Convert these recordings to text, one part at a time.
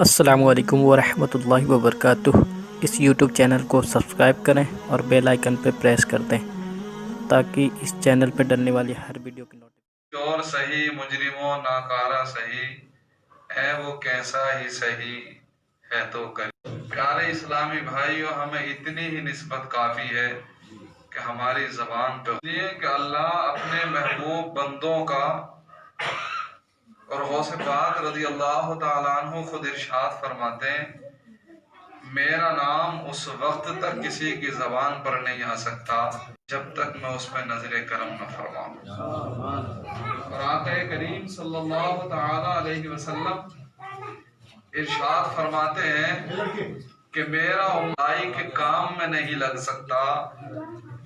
السلام علیکم ورحمۃ اللہ وبرکاتہ۔ اس یوٹیوب چینل کو سبسکرائب کریں اور بیل آئیکن پہ پریس کر دیں تاکہ اس چینل پہ ڈلنے والی ہر ویڈیو کی نوٹیفکیشن۔ چور سہی مجرموں ناکارہ سہی ہے وہ کیسا ہی سہی ہے تو کری۔ پیارے اسلامی بھائیوں، ہمیں اتنی ہی نسبت کافی ہے کہ ہماری زبان پہ یہ کہ اللہ اپنے محبوب بندوں کا اور غوث پاک رضی اللہ تعالیٰ عنہ خود ارشاد فرماتے ہیں، میرا نام اس وقت تک کسی کی زبان پر نہیں آ سکتا جب تک میں اس پہ نظر کرم نہ فرماؤں۔ اور آقا کریم صلی اللہ تعالیٰ علیہ وسلم ارشاد فرماتے ہیں کہ میرا امائی کے کام میں نہیں لگ سکتا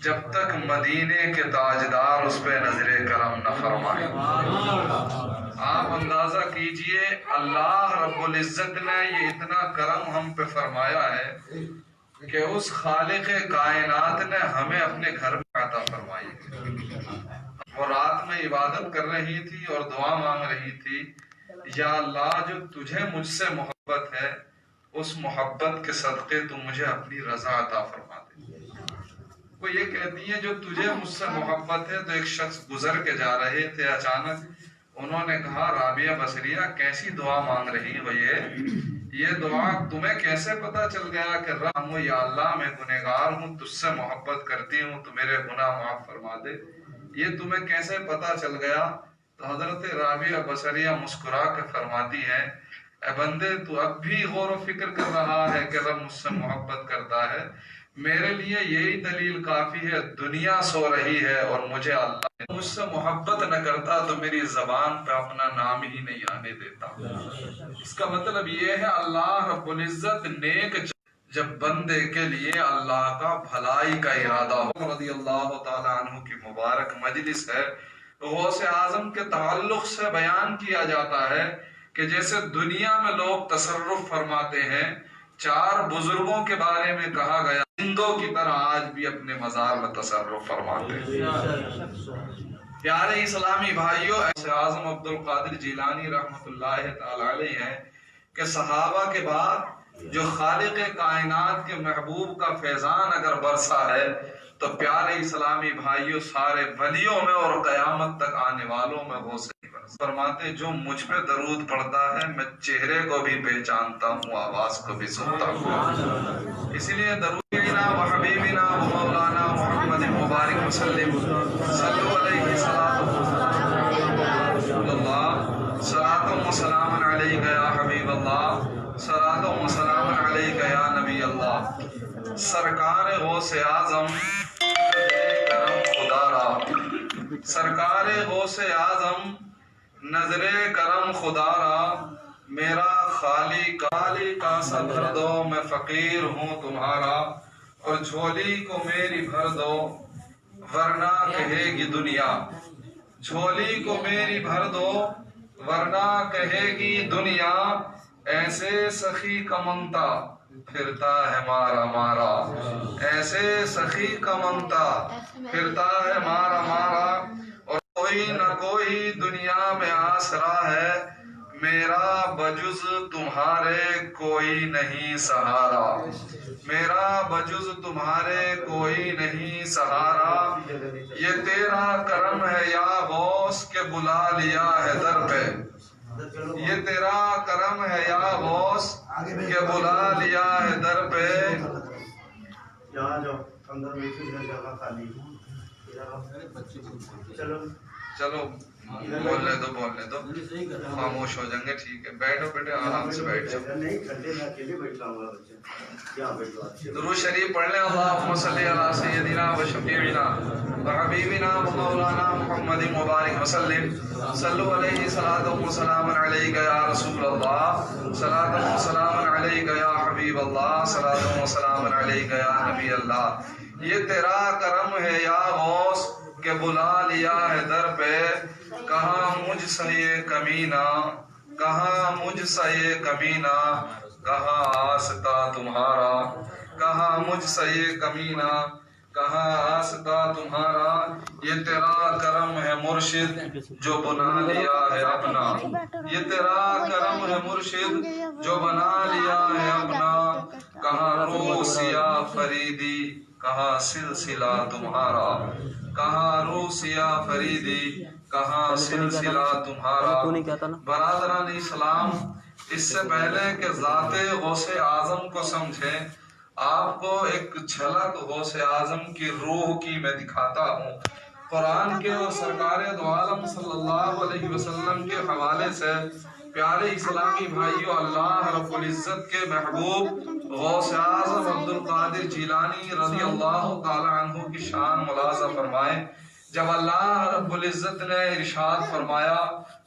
جب تک مدینے کے تاجدار اس پہ نظر کرم نہ فرمائے۔ آپ اندازہ کیجئے اللہ رب العزت نے یہ اتنا کرم ہم پہ فرمایا ہے کہ اس خالق کائنات نے ہمیں اپنے گھر میں عطا فرمائی۔ وہ رات میں عبادت کر رہی تھی اور دعا مانگ رہی تھی، یا اللہ جو تجھے مجھ سے محبت ہے اس محبت کے صدقے تو مجھے اپنی رضا عطا فرما دے۔ وہ یہ کہتی ہے جو تجھے مجھ سے محبت ہے۔ تو ایک شخص گزر کے جا رہے تھے، اچانک انہوں نے کہا، رابعہ بصریہ کیسی دعا مانگ رہی ہو؟ یہ دعا تمہیں کیسے پتا چل گیا کہ رب یا اللہ میں گنہگار ہوں، تجھ سے محبت کرتی ہوں تو میرے گناہ معاف فرما دے، یہ تمہیں کیسے پتا چل گیا؟ تو حضرت رابعہ بصریہ مسکرا کے فرماتی ہے، اے بندے تو اب بھی غور و فکر کر رہا ہے کہ رب مجھ سے محبت کرتا ہے، میرے لیے یہی دلیل کافی ہے، دنیا سو رہی ہے اور مجھے اللہ مجھ سے محبت نہ کرتا تو میری زبان پہ اپنا نام ہی نہیں آنے دیتا۔ اس کا مطلب یہ ہے اللہ رب العزت نیک جب بندے کے لیے اللہ کا بھلائی کا ارادہ ہو۔ رضی اللہ تعالیٰ عنہ کی مبارک مجلس ہے، غوث اعظم کے تعلق سے بیان کیا جاتا ہے کہ جیسے دنیا میں لوگ تصرف فرماتے ہیں، چار بزرگوں کے بارے میں کہا گیا زندوں کی طرح آج بھی اپنے مزار میں تصرف فرماتے ہیں۔ پیارے اسلامی بھائیوں، غوث اعظم عبد القادر جیلانی رحمۃ اللہ تعالی علیہ ہیں کہ صحابہ کے بعد جو خالق کائنات کے محبوب کا فیضان اگر برسا ہے تو پیارے اسلامی بھائیوں سارے ولیوں میں اور قیامت تک آنے والوں میں غوث فرماتے جو مجھ پہ درود پڑھتا ہے میں چہرے کو بھی پہچانتا ہوں، آواز کو بھی سنتا ہوں۔ اسی لیے درودنا و حبیبنا و مولانا محمد مبارک وسلم صلو علیہ صلاۃ و سلام علیک یا حبیب اللہ، صلاۃ و سلام علیک یا نبی اللہ۔ سرکار غوث اعظم کرم خدا را، سرکار غوث اعظم نظر کرم خدا را، میرا خالی کا سا بھر دو، میں فقیر ہوں تمہارا اور جھولی کو میری بھر دو ورنہ کہے گی دنیا، جھولی کو میری بھر دو ورنہ کہے گی دنیا، ایسے سخی کا منتا پھرتا ہے مارا مارا، ایسے سخی کا منتا پھرتا ہے مارا مارا، اور کوئی نہ کوئی دنیا میں آسرا ہے، میرا بجز تمہارے کوئی نہیں سہارا، میرا بجز تمہارے کوئی نہیں سہارا، یہ تیرا کرم ہے یا غوث کے بلا لیا ہے در پہ، یہ تیرا کرم ہے یا غوث کے بلا لیا ہے در پہ۔ چلو بولنے دو خاموش ہو جائیں گے، ٹھیک ہے، بیٹھو بیٹھے آرام سے بیٹھ جاؤ۔ درود شریف پڑھ لیں، اللہم صلی علی سیدنا و شفیعنا و حبیبنا و مولانا محمد مبارک وسلم، صلو علیہ صلاۃ و سلام علیک یا رسول اللہ، صلاۃ و سلام علیک یا حبیب اللہ، صلاۃ و سلام علیک یا نبی اللہ۔ یہ تیرا کرم ہے یا غوث کہ بلا لیا ہے در پہ، کہاں مجھ سے یہ کمینہ، کہاں مجھ سے یہ کمینہ، کہاں آستا تمہارا، کہاں مجھ سے یہ کمینہ، کہاں آستا تمہارا، یہ تیرا کرم ہے مرشد جو بنا لیا ہے اپنا، یہ تیرا کرم ہے مرشد جو بنا لیا ہے اپنا، کہاں روسیا فریدی کہاں سلسلہ تمہارا، کہاں روسیا فریدی کہاں سلسلہ تمہارا۔ برادران اسلام، اس سے پہلے کہ ذات غوث اعظم کو سمجھیں، آپ کو ایک جھلک غوث اعظم کی روح کی میں دکھاتا ہوں۔ قرآن کے اور سرکار دو عالم صلی اللہ علیہ وسلم کے حوالے سے پیارے اسلامی بھائیو، اللہ رب العزت کے محبوب غوث اعظم عبد القادر جیلانی رضی اللہ تعالی عنہ کی شان ملاحظہ فرمائیں۔ جب اللہ رب العزت نے ارشاد فرمایا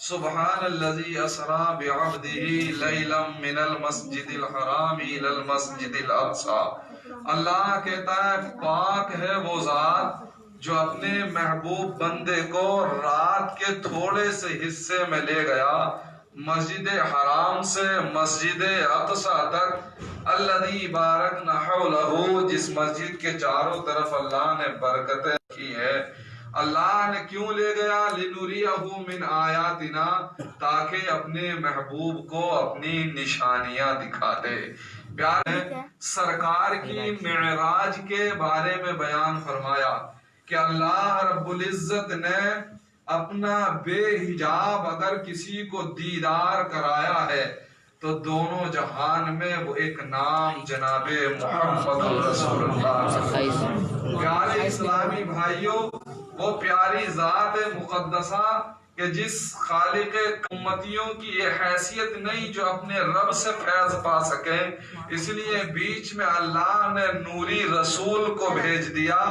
سبحان الذی اسری بعبدہ لیلا من المسجد الحرام الی المسجد الاقصی، اللہ کہتا ہے پاک ہے وہ ذات جو اپنے محبوب بندے کو رات کے تھوڑے سے حصے میں لے گیا مسجد حرام سے مسجد اقصی تک، الذی بارکنا حولہ، جس مسجد کے چاروں طرف اللہ نے برکتیں کی ہے۔ اللہ نے کیوں لے گیا؟ لِنُرِيَهُ مِنْ آیاتنا، تاکہ اپنے محبوب کو اپنی نشانیاں دکھا دے۔ پیارے سرکار کی معراج کے بارے میں بیان فرمایا کہ اللہ رب العزت نے اپنا بے حجاب اگر کسی کو دیدار کرایا ہے تو دونوں جہان میں وہ ایک نام جناب محمد رسول اللہ۔ پیارے اسلامی بھائیوں، وہ پیاری ذات مقدسہ کہ جس خالق امتیوں کی یہ حیثیت نہیں جو اپنے رب سے فیض پا سکیں، اس لیے بیچ میں اللہ نے نوری رسول کو بھیج دیا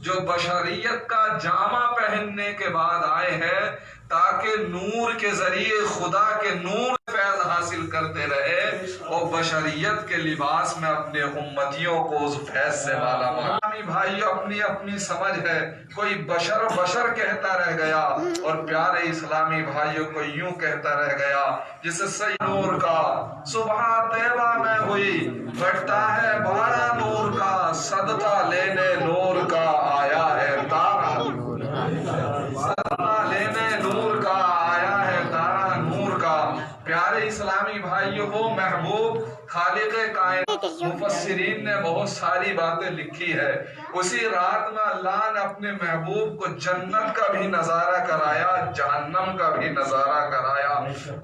جو بشریت کا جامہ پہننے کے بعد آئے ہیں تاکہ نور کے ذریعے خدا کے نور فیض حاصل کرتے رہے اور بشریت کے لباس میں اپنے امتیوں کو اس فیض سے مالا مال۔ بھائیو، اپنی اپنی سمجھ ہے، کوئی بشر بشر کہتا رہ گیا اور پیارے اسلامی بھائیوں کو یوں کہتا رہ گیا جسے سید نور کا صبح طیبہ میں ہوئی، بٹتا ہے بارہ نور کا، صدقہ لینے نور کا آیا ہے تارا، صدقہ لینے نور کا آیا ہے تارا نور کا۔ پیارے اسلامی بھائیوں، وہ محبوب خالق کائنات، مفسرین نے بہت ساری باتیں لکھی ہے۔ اسی رات میں اللہ نے اپنے محبوب کو جنت کا بھی نظارہ کرایا، جہنم کا بھی نظارہ کرایا۔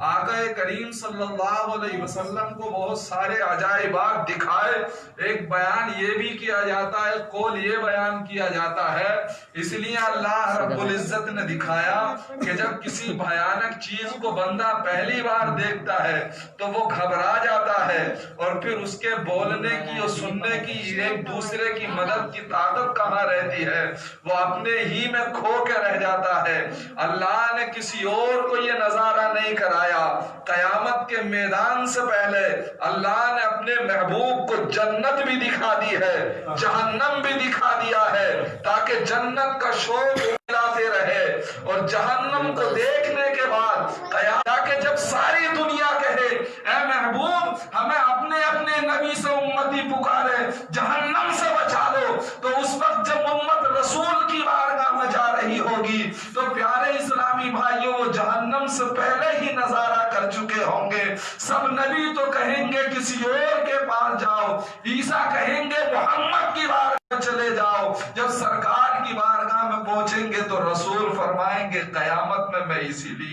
آقا کریم صلی اللہ علیہ وسلم کو بہت سارے عجائبات دکھائے۔ ایک بیان یہ بھی کیا جاتا ہے، قول یہ بیان کیا جاتا ہے، اس لیے اللہ رب العزت نے دکھایا کہ جب کسی بھیانک چیز کو بندہ پہلی بار دیکھتا ہے تو وہ گھبرا جاتا ہے، اور پھر اس کے بولنے کی اور سننے کی ایک دوسرے کی مدد کی طاقت کہاں رہتی ہے، وہ اپنے ہی میں کھو کے رہ جاتا ہے۔ اللہ نے کسی اور کو یہ نظارہ نہیں کرایا۔ قیامت کے میدان سے پہلے اللہ نے اپنے محبوب کو جنت بھی دکھا دی ہے، جہنم بھی دکھا دیا ہے، تاکہ جنت کا شوق لاتے رہے اور جہنم کو دیکھنے کے بعد تاکہ جب ساری دنیا کہے اے محبوب ہمیں اپنے اپنے نبی سے امتی پکارے، جہنم سے بچا دو، تو اس وقت جب امت رسول کی بارگاہ میں جا رہی ہوگی تو پیارے اسلامی بھائیوں، وہ جہنم سے پہلے ہی نظارہ کر چکے ہوں گے۔ سب نبی تو کہیں گے کسی اور کے پاس جاؤ، عیسیٰ کہیں گے محمد کی بارگاہ میں چلے جاؤ، جب سرکار کی بارگاہ میں پہنچیں گے تو رسول فرمائیں گے قیامت میں میں اسی لیے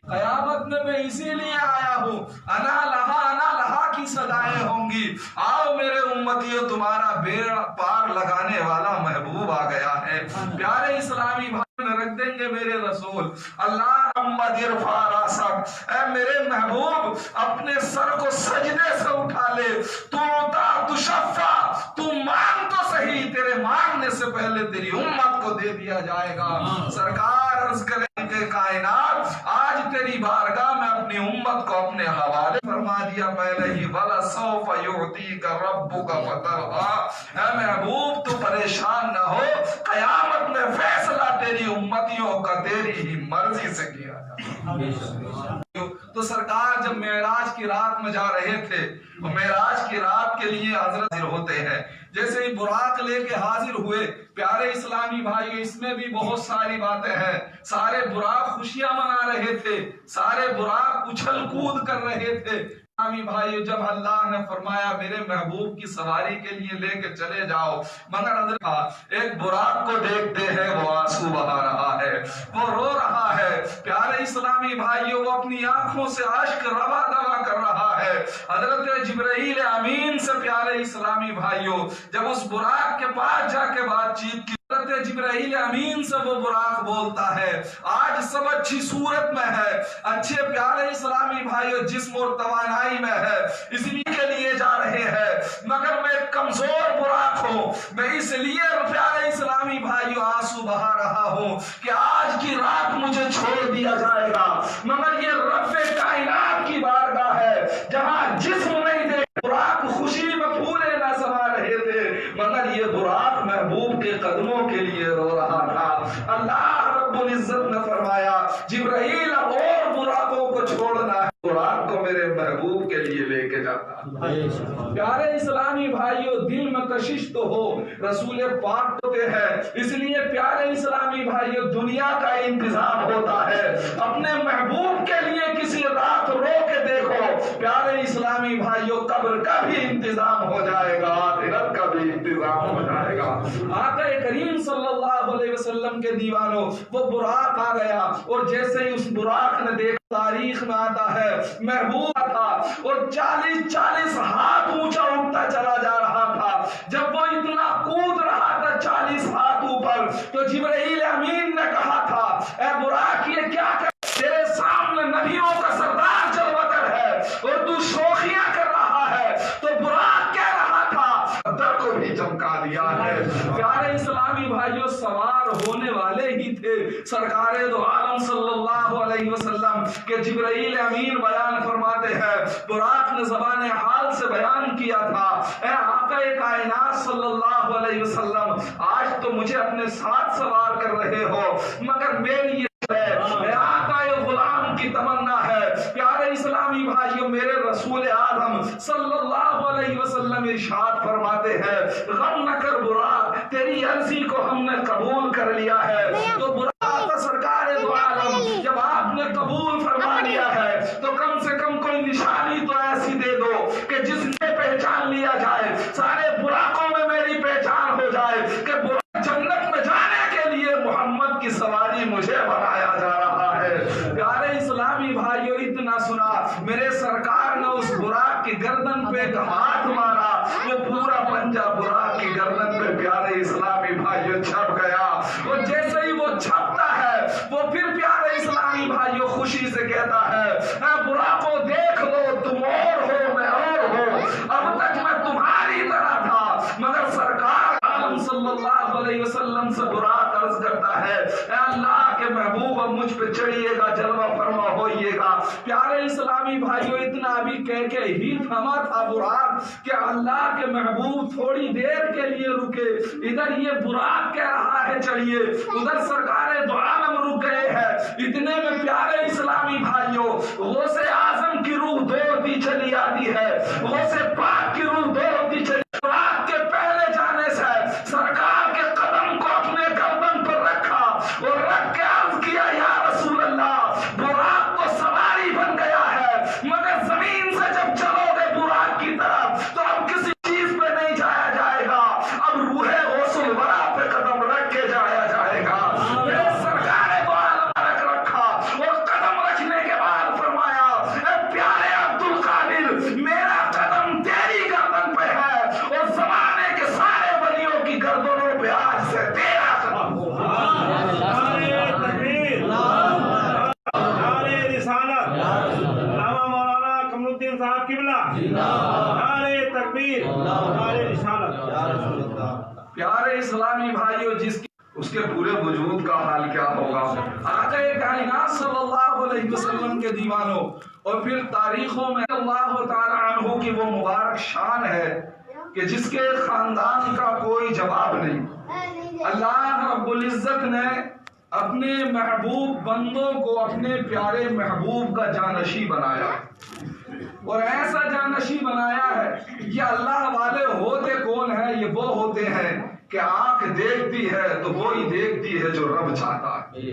آیا ہوں، انا لہا کی صدائیں ہوں گی، آؤ میرے امتیوں تمہارا بیڑا پار لگانے والا محبوب آ گیا ہے۔ پیارے اسلامی بھائی رکھ دیں گے میرے رسول، اللہ محمد ارفع راسک، اے میرے محبوب اپنے سر کو سجدے سے اٹھا لے، تو شفا، تو مانگ تو صحیح، تیرے مانگنے سے پہلے تیری امت کو دے دیا جائے گا۔ سرکار عرض کریں کہ کائنات آج تیری بارگاہ میں اپنی امت کو اپنے حوالے فرما دیا پہلے ہی، وَلَسَوْفَ يُعْطِيكَ رَبُّكَ فَتَرْضَىٰ، اے محبوب تو پریشان نہ ہو، قیامت میں فیصلہ تیری امتیوں کا تیری ہی مرضی سے کیا جائے۔ تو تو سرکار جب معراج کی رات میں جا رہے تھے، وہ معراج کی رات کے لیے حضرت حاضر ہوتے ہیں، جیسے ہی براق لے کے حاضر ہوئے، پیارے اسلامی بھائی اس میں بھی بہت ساری باتیں ہیں۔ سارے براق خوشیاں منا رہے تھے، سارے براق اچھل کود کر رہے تھے۔ اسلامی بھائی جب اللہ نے فرمایا میرے محبوب کی سواری کے لیے لے کے چلے جاؤ، مگر حضرت ایک براق کو دیکھتے ہیں وہ آنسو بہا رہا ہے، وہ رو رہا ہے۔ پیارے اسلامی بھائیوں وہ اپنی آنکھوں سے اشک روا دوا کر رہا ہے۔ حضرت جبرائیل امین سے پیارے اسلامی بھائیوں جب اس براق کے پاس جا کے بات چیت کی، حضرت جبرائیل امین سے وہ براق بولتا ہے آج سب اچھی صورت میں ہے، اچھے پیارے اسلامی بھائیوں جسم اور توانائی میں ہے، اس لیے کے لیے جا رہے ہیں، مگر میں کمزور براق ہوں، میں اس لیے پیارے اسلامی بھائیوں آنسو بہا رہا ہوں کہ آج کی رات مجھے چھوڑ دیا جائے گا، مگر یہ رب کائنات کی بارگاہ ہے جہاں جسم نہیں دے، براق خوشی میں پورے نہ سما رہے تھے، مگر یہ براق محبوب کے قدموں کے لیے رو رہا تھا۔ اللہ رب العزت نے فرمایا جبرائیل اب اور براقوں کو چھوڑنا ہے، براق کو میرے محبوب کے لیے لے کے جاتا۔ پیارے اسلامی بھائیوں دل میں کشش تو ہو، رسول پاک ہوتے ہیں، اس لیے پیارے اسلامی بھائیوں دنیا کا انتظام ہوتا ہے، اپنے محبوب کے لیے کسی رات رو کے دیکھو، پیارے اسلامی بھائیوں قبر کا بھی انتظام ہو جائے گا، آخرت کا بھی انتظام ہو جائے گا۔ آقا کریم صلی اللہ علیہ وسلم کے دیوانوں وہ براق آ گیا، اور جیسے ہی اس براق نے دیکھا تاریخ میں آتا ہے محبوب تھا اور 40 ہاتھ اونچا اٹھتا چلا جا رہا تھا، جب وہ اتنا کود رہا تھا 40 ہاتھ اوپر، تو جبرائیل امین نے کہا تھا اے براق یہ کیا کر، تیرے سامنے نبیوں کا سردار جلوہ گر ہے اور تو شوخیاں کر رہا ہے، تو براق کہہ رہا تھا در کو بھی چمکا دیا ہے۔ پیارے اسلامی بھائیوں سوار ہونے والے ہی تھے سرکار دو عالم صلی اللہ علیہ وسلم کہ جبرائیل امین بیان فرماتے ہیں، براق نے زبان حال سے بیان کیا تھا اے آقا کائنات صلی اللہ علیہ وسلم آج تو مجھے اپنے ساتھ سوار کر رہے ہو، مگر میری اے آقا غلام کی تمنا ہے۔ پیارے اسلامی بھائیوں میرے رسول آدم صلی اللہ علیہ وسلم ارشاد فرماتے ہیں غم نہ کر براق، تیری عرضی کو ہم نے قبول کر لیا ہے۔ تو براق سرکار دو عالم جب آپ نے قبول فرما لیا ہے تو کم سے کم کوئی نشانی تو ایسی دے دو کہ جس نے پہچان لیا جائے، سارے براقوں میں میری پہچان ہو جائے کہ براق جنت میں جانے کے لیے محمد کی سواری مجھے بنایا جا رہا ہے۔ پیارے اسلامی بھائیوں اتنا سنا، میرے سرکار نے اس براق کی گردن پہ ایک ہاتھ مارا، وہ پورا پنجہ براق کی گردن پہ پیارے اسلامی بھائیوں چھپ گیا، اور جیسے ہی وہ چھپتا ہے وہ پھر پیارے اسلامی بھائیوں خوشی سے کہتا ہے اے براقو دیکھ لو تم اور ہو میں اور ہوں، اب تک میں تمہاری طرح تھا، مگر سرکار عالم صلی اللہ علیہ وسلم سے براق عرض کرتا ہے اے اللہ کے محبوب اب مجھ پہ چڑھیے گا، جلوہ فرما ہوئیے گا۔ پیارے اسلامی بھائیوں اتنا ابھی کہہ کے ہی تھما تھا براق کہ اللہ کے محبوب تھوڑی دیر کے لیے رکے، ادھر یہ براق کہہ رہا ہے چڑھیے، ادھر سرکار دو عالم رک گئے ہیں، اتنے میں پیارے اسلامی بھائیوں غوث اعظم کی روح دوڑتی چلی آتی ہے، غوث پاک کی روح دوڑتی چلی، براق کے پہلے جانے سے سرکار کے قدم کو اپنے گردن پر رکھا اور رکھ کے عرض کیا یا رسول اللہ براق تو سواری بن گیا ہے، مگر زمین سے جب چلو گے براق کی طرف تو اب کسی چیز پہ نہیں جایا جائے گا، اب روح غوث الورا پہ قدم رکھ کے جایا جائے گا۔ میرے سرکار کو عالم رکھ رکھا اور قدم رکھنے کے بعد فرمایا اے پیارے عبد القادر میرا قدم تیری گردن پہ ہے اور زمانے کے سارے ولیوں کی گردنوں پہ آج سے تیرا قدم ہوگا۔ نعرے رسالت علامہ مولانا کمر الدین صاحب قبلہ، نعرے تکبیر، نعرے رسالت۔ پیارے اسلامی بھائیوں جس کی اس کے پورے وجود کا حال کیا ہوگا، آقا کائنات صلی اللہ علیہ وسلم کے دیوانوں، اور پھر تاریخوں میں اللہ تعالی عنہ کی وہ مبارک شان ہے کہ جس کے خاندان کا کوئی جواب نہیں۔ اللہ رب العزت نے اپنے محبوب بندوں کو اپنے پیارے محبوب کا جانشی بنایا اور ایسا جانشی بنایا ہے. یہ اللہ والے ہوتے کون ہیں؟ یہ وہ ہوتے ہیں کہ آنکھ دیکھتی ہے تو وہی دیکھتی ہے جو رب چاہتا ہے.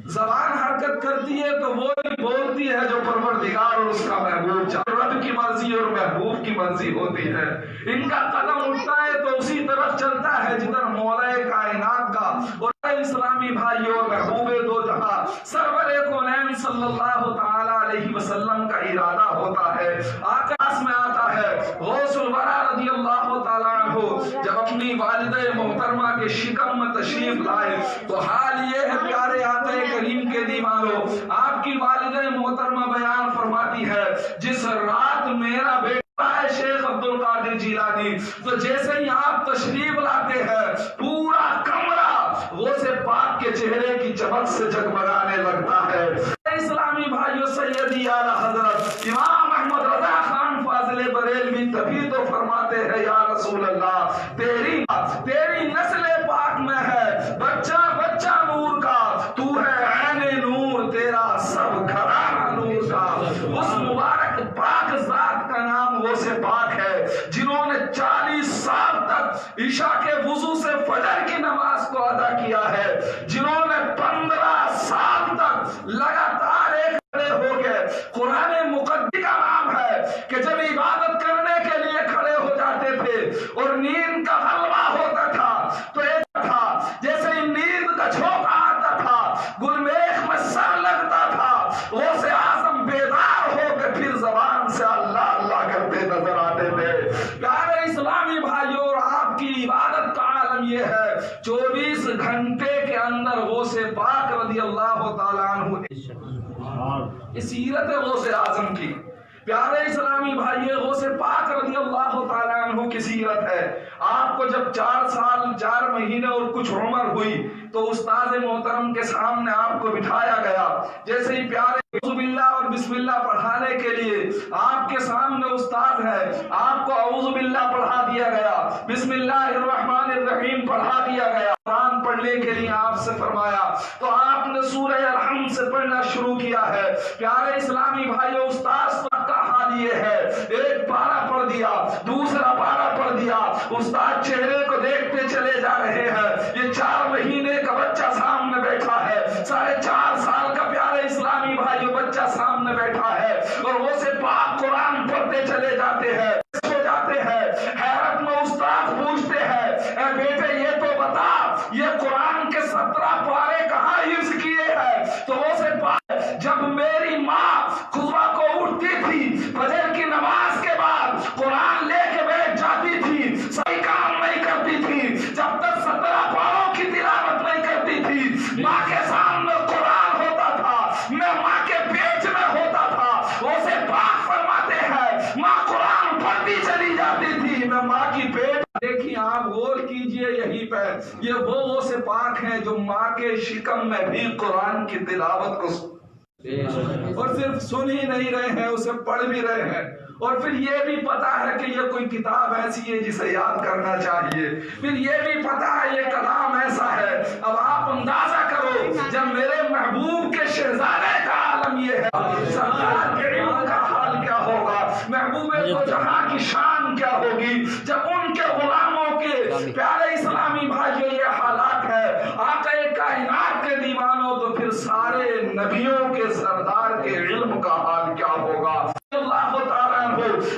زبان حرکت کرتی ہے تو وہی بولتی ہے جو پروردگار اور اس کا محبوب چاہتا ہے. رب کی مرضی اور محبوب کی مرضی ہوتی ہے. ان کا قدم اٹھتا ہے تو اسی طرف چلتا ہے جدھر مولا کائنات کا اور اسلامی بھائیوں اور محبوب دو جہاں سرور کونین صلی اللہ تعالی علیہ وسلم کا ارادہ ہوتا ہے. آکاش میں آتا ہے غوث الورا رضی اللہ تعالیٰ عنہ جب اپنی والدہ محترمہ کے شکم میں تشریف لائے تو حال یہ ہے پیارے آقا کریم کے دیوانوں، آپ کی والدہ محترمہ بیان فرماتی ہے جس رات میرا بیٹا ہے شیخ عبد القادر جیلانی، تو جیسے ہی آپ تشریف لاتے ہیں پورا کمرہ غوث پاک کے چہرے کی چمک سے جگمگانے لگتا ہے. اسلامی بھائیو، سیدی اعلی حضرت امام احمد رضا خان فاضل بریلوی تبھی تو فرماتے ہیں یا رسول اللہ تیری نسل پاک میں ہے بچہ بچہ نور کا، تو ہے عین نور، تیرا سب گھرانہ نور کا. اس مبارک پاک ذات کا نام غوث پاک ہے جنہوں نے 40 سال تک عشاء کے وضو سے فجر کی نماز کو ادا کیا ہے، جنہوں نے 15 سال تک لگاتار ایک کھڑے ہو کے قرآن مقدس کا نام ہے کہ جب عبادت کرنے کے لیے کھڑے ہو جاتے تھے اور نیند کا غلبہ ہوتا تھا تو ایک تھا جیسے نیند کا جھونکا آتا تھا، گلمیخ میں سر لگتا تھا، غوث اعظم بیدار ہو کے پھر زبان سے اللہ اللہ کرتے نظر آتے تھے. پیارے اسلامی بھائیوں، اور آپ کی عبادت کا عالم یہ ہے 24 گھنٹے کے اندر غوث پاک رضی اللہ تعالیٰ عنہ اس سیرت غوث اعظم کی. پیارے اسلامی بھائی، غوث پاک رضی اللہ تعالیٰ عنہ کی سیرت ہے. آپ کو جب 4 سال 4 مہینے اور کچھ عمر ہوئی تو استاد محترم کے سامنے آپ کو بٹھایا گیا. جیسے ہی پیارے اعوذ باللہ اور بسم اللہ پڑھانے کے لیے آپ کے سامنے استاد ہے، آپ کو اعوذ باللہ پڑھا دیا گیا، بسم اللہ الرحمن الرحیم پڑھا دیا گیا. قرآن پڑھنے کے لیے آپ سے فرمایا تو آپ نے سورہ الحمد سے پڑھنا شروع کیا ہے. پیارے اسلامی بھائیو، استاد کا حال یہ ہے، ایک پارہ پڑھ دیا، دوسرا پارہ پڑھ دیا، استاد چہرے کو دیکھتے چلے جا رہے ہیں. یہ 4 مہینے کا بچہ سامنے بیٹھا ہے، 4.5 سال کا پیارے اسلامی بھائیو بچہ سامنے بیٹھا ہے اور وہ سے پاک قرآن پڑھتے چلے جاتے ہیں. ہو جاتے ہیں حیرت میں. استاد پوچھتے ہیں اے بیٹے یہ تو بتا یہ قرآن کے 17 پارے کہاں حفظ کیے ہیں؟ تو وہ سے پاک جب میری ماں خطبہ کو اٹھتی تھی فجر کی نماز کے بعد قرآن لے کے بیٹھ جاتی تھی، صحیح کام نہیں کرتی تھی جب تک 17 پاروں کی تلاوت نہیں کرتی تھی. ماں کے سامنے قرآن ہوتا تھا، میں ماں کے پیٹ میں ہوتا تھا. وہ سے پاک فرماتے ہیں ماں قرآن پڑھتی چلی جاتی تھی، میں ماں کی پیٹ. دیکھیے آپ غور کیجئے یہیں پہ، یہ وہ غوث پاک ہیں جو ماں کے شکم میں بھی قرآن کی تلاوت کو اور صرف سن ہی نہیں رہے ہیں، اسے پڑھ بھی رہے ہیں. اور پھر یہ بھی پتا ہے کہ یہ کوئی کتاب ایسی ہے جسے یاد کرنا چاہیے، پھر یہ بھی پتا ہے یہ کلام ایسا ہے. اب آپ اندازہ کرو جب میرے محبوب کے شہزادے کا عالم یہ ہے، سرکار کے علم کا حال کیا ہوگا، محبوب کو جہاں کی شان کیا ہوگی جب ان کے غلاموں کے. پیارے اسلامی بھائیو یہ حالات ہے آقا کائنات کے دیوانوں، تو پھر سارے نبیوں کے سردار کے علم کا حال کیا ہوگا. اللہ تعالیٰ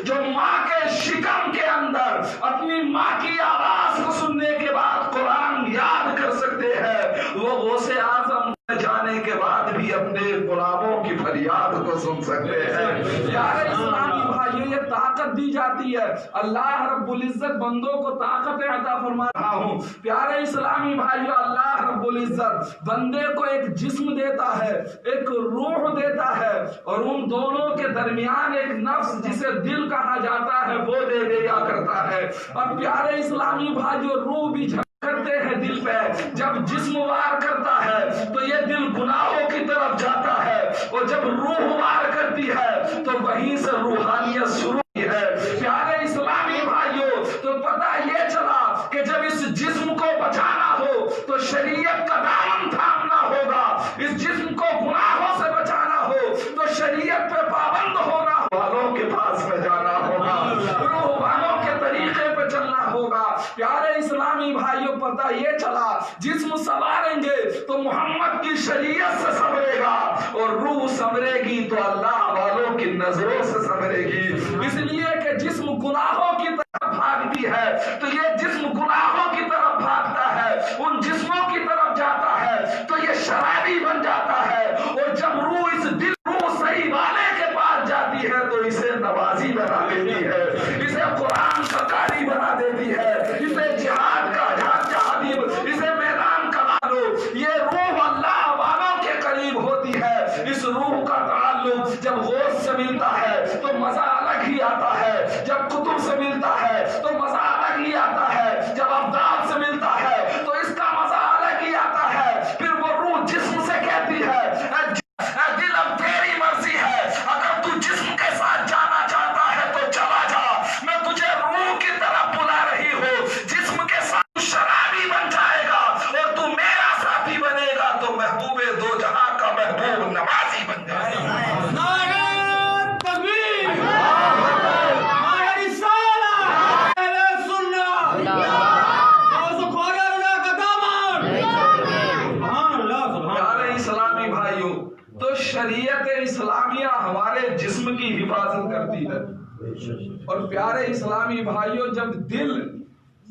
جو ماں کے شکم کے اندر اپنی ماں کی آواز کو سننے کے بعد قرآن یاد کر سکتے ہیں، وہ غوث اعظم جانے کے بعد بھی اپنے غلاموں کی فریاد کو سن سکتے ہیں. پیارے اسلامی بھائیوں یہ طاقت دی جاتی ہے، اللہ رب العزت بندوں کو طاقت عطا فرما رہا ہوں. پیارے اسلامی بھائیوں اللہ رب العزت بندے کو ایک جسم دیتا ہے، ایک روح دیتا ہے، اور ان دونوں کے درمیان ایک نفس جسے دل کہا جاتا ہے وہ دے دیا کرتا ہے. اب پیارے اسلامی بھائیوں روح بھی کرتے ہیں دل پہ، جب جسم وار کرتا ہے تو یہ دل گناہوں کی طرف جاتا ہے، اور جب روح وار کرتی ہے تو وہیں سے روحانیت شروع ہے. پیارے اسلامی بھائیوں تو پتہ یہ چلا کہ جب اس جسم کو بچانا ہو تو شریعت کا دامن تھامنا پتہ یہ چلا جسم سنواریں گے تو محمد کی شریعت سے سنورے گا، اور روح سنورے گی تو اللہ والوں کی نظروں سے سنورے گی۔ اس لیے کہ جسم گناہوں کی طرف بھاگتی ہے تو یہ جسم گناہوں کی طرف بھاگتا ہے، ان جسموں کی طرف جاتا ہے تو یہ شرابی بن جاتا ہے، اور جب روح اس دل روح صحیح والے کے پاس جاتی ہے تو اسے نوازی بنا دیتی ہے، اسے قرآن کا قاری بنا دیتی ہے، اسے جہاد کا جہادی، اسے میدان کا لالو۔ یہ روح اللہ والوں کے قریب ہوتی ہے۔ اس روح کا تعلق جب غوث سے ملتا ہے تو مزہ الگ ہی آتا ہے، جب قطب سے ملتا ہے تو مزہ الگ ہی آتا ہے، جب ابدال سے ملتا ہے تو اس کا مزہ الگ ہی آتا ہے۔ پھر وہ روح جسم سے کہتی ہے اے دل اب تیری مرضی ہے، اگر تو جسم کے ساتھ جانا چاہتا ہے تو چلا جا، میں تجھے روح کی طرف بلا رہی ہوں۔ جسم کے ساتھ شرابی بن جائے گا اور تو میرا ساتھی بنے گا تو محبوب دو جہاں کا محبوب نوازی بن جائے گا۔ تو شریعت اسلامیہ ہمارے جسم کی حفاظت کرتی ہے، اور پیارے اسلامی بھائیوں جب دل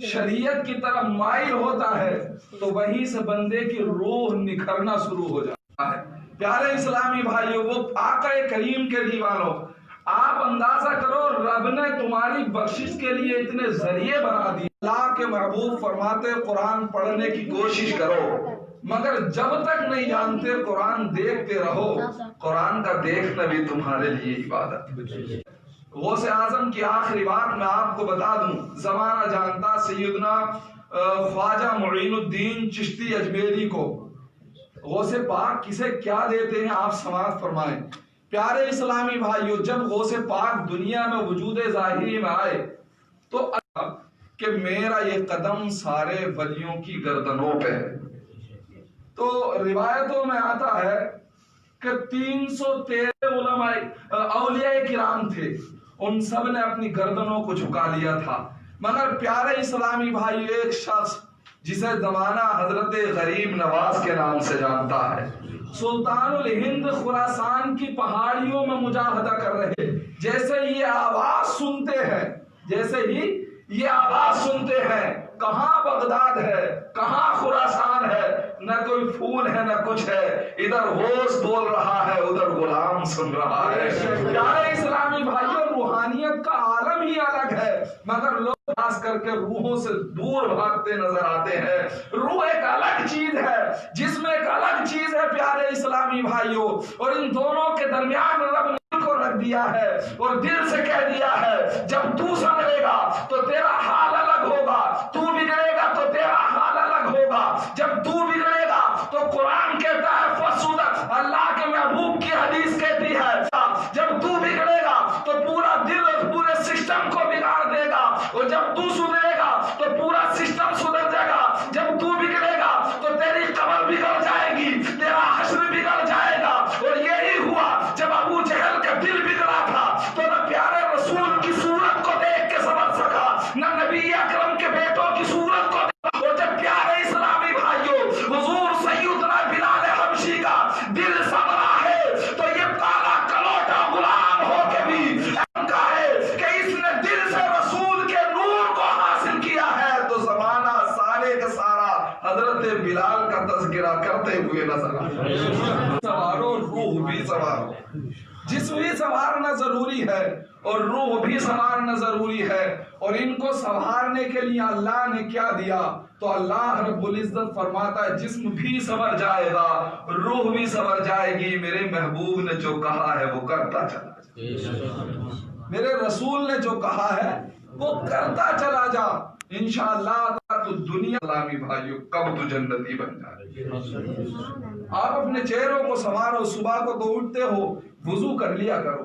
شریعت کی طرف مائل ہوتا ہے تو وہیں سے بندے کی روح نکھرنا شروع ہو جاتا ہے۔ پیارے اسلامی بھائیوں وہ آقا کریم کے دیوانوں، آپ اندازہ کرو رب نے تمہاری بخشش کے لیے اتنے ذریعے بنا دیے۔ اللہ کے محبوب فرماتے قرآن پڑھنے کی کوشش کرو، مگر جب تک نہیں جانتے قرآن دیکھتے رہو، قرآن کا دیکھنا بھی تمہارے لیے عبادت ہے۔ غوث اعظم کی آخری بات میں آپ کو بتا دوں، زمانہ جانتا سیدنا خواجہ معین الدین چشتی اجمیری کو غوث پاک کسے کیا دیتے ہیں آپ سماعت فرمائیں۔ پیارے اسلامی بھائیوں جب غوث پاک دنیا میں وجود ظاہری میں آئے تو کہ میرا یہ قدم سارے ولیوں کی گردنوں پہ ہے، تو روایتوں میں آتا ہے کہ 313 علماء اولیاء کرام تھے، ان سب نے اپنی گردنوں کو جھکا لیا تھا، مگر پیارے اسلامی بھائی ایک شخص جسے زمانہ حضرت غریب نواز کے نام سے جانتا ہے، سلطان الہند خراسان کی پہاڑیوں میں مجاہدہ کر رہے، جیسے یہ آواز سنتے ہیں، جیسے ہی یہ آواز سنتے ہیں کہاں بغداد ہے، کہاں خراسان ہے، نہ کوئی پھول ہے نہ کچھ ہے، ادھر غوث بول رہا ہے ادھر غلام سن رہا ہے۔ پیارے اسلامی بھائیوں روحانیت کا عالم ہی الگ ہے، مگر لوگ خاص کر کے روحوں سے دور بھاگتے نظر آتے ہیں۔ روح ایک الگ چیز ہے، جسم ایک الگ چیز ہے پیارے اسلامی بھائیوں، اور ان دونوں کے درمیان رب نے کو رکھ دیا ہے اور دل سے کہہ دیا ہے جب تو سنورے گا تو تیرا حال الگ ہوگا، تو بگڑے گا تو تیرا حال الگ ہوگا، جب تو بگڑے گا تو قرآن کہتا ہے فسودت، اللہ کے محبوب کی حدیث کہتی ہے جب تو بگڑے گا تو پورا دل اور پورے سسٹم کو بگاڑ دے گا، اور جب تو سدھرے گا تو پورا سسٹم سدھر جائے گا، جب تو بگڑے گا تو تیری قبر بگڑ جائے گی، تیرا حشر بگڑ جائے گا۔ اور یہی ہوا جب ابو جہل کا دل بگڑا تھا تو نہ پیارے رسول کی صورت کو دیکھ کے سمجھ سکا، نہ نبی اکرم کے بیٹوں کی صورت کو دیکھا، اور جب پیارے اسلامی بھائیوں حضور سیدنا بلال حبشی کا دل سنورا ہے تو یہ کالا کلوٹا غلام ہو کے بھی کا ہے کہ اس نے دل سے رسول کے نور کو حاصل کیا ہے، تو زمانہ سارے کا سارا حضرت بلال کا تذکرہ کرتے ہوئے نظر آتا ہے۔ سوارو روح بھی سوارو، جسم بھی سنوارنا ضروری ہے اور روح بھی سنوارنا ضروری ہے، اور ان کو سنوارنے کے لیے اللہ نے کیا دیا؟ تو اللہ رب العزت فرماتا ہے جسم بھی سنور جائے گا، روح بھی سنور جائے گی، میرے محبوب نے جو کہا ہے وہ کرتا چلا جا، میرے رسول نے جو کہا ہے وہ کرتا چلا جا، انشاءاللہ تو دنیا اسلامی بھائیوں کب تو جنتی بن جائے۔ آپ اپنے چہروں کو سنوارو، صبح کو تو اٹھتے ہو وضو کر لیا کرو،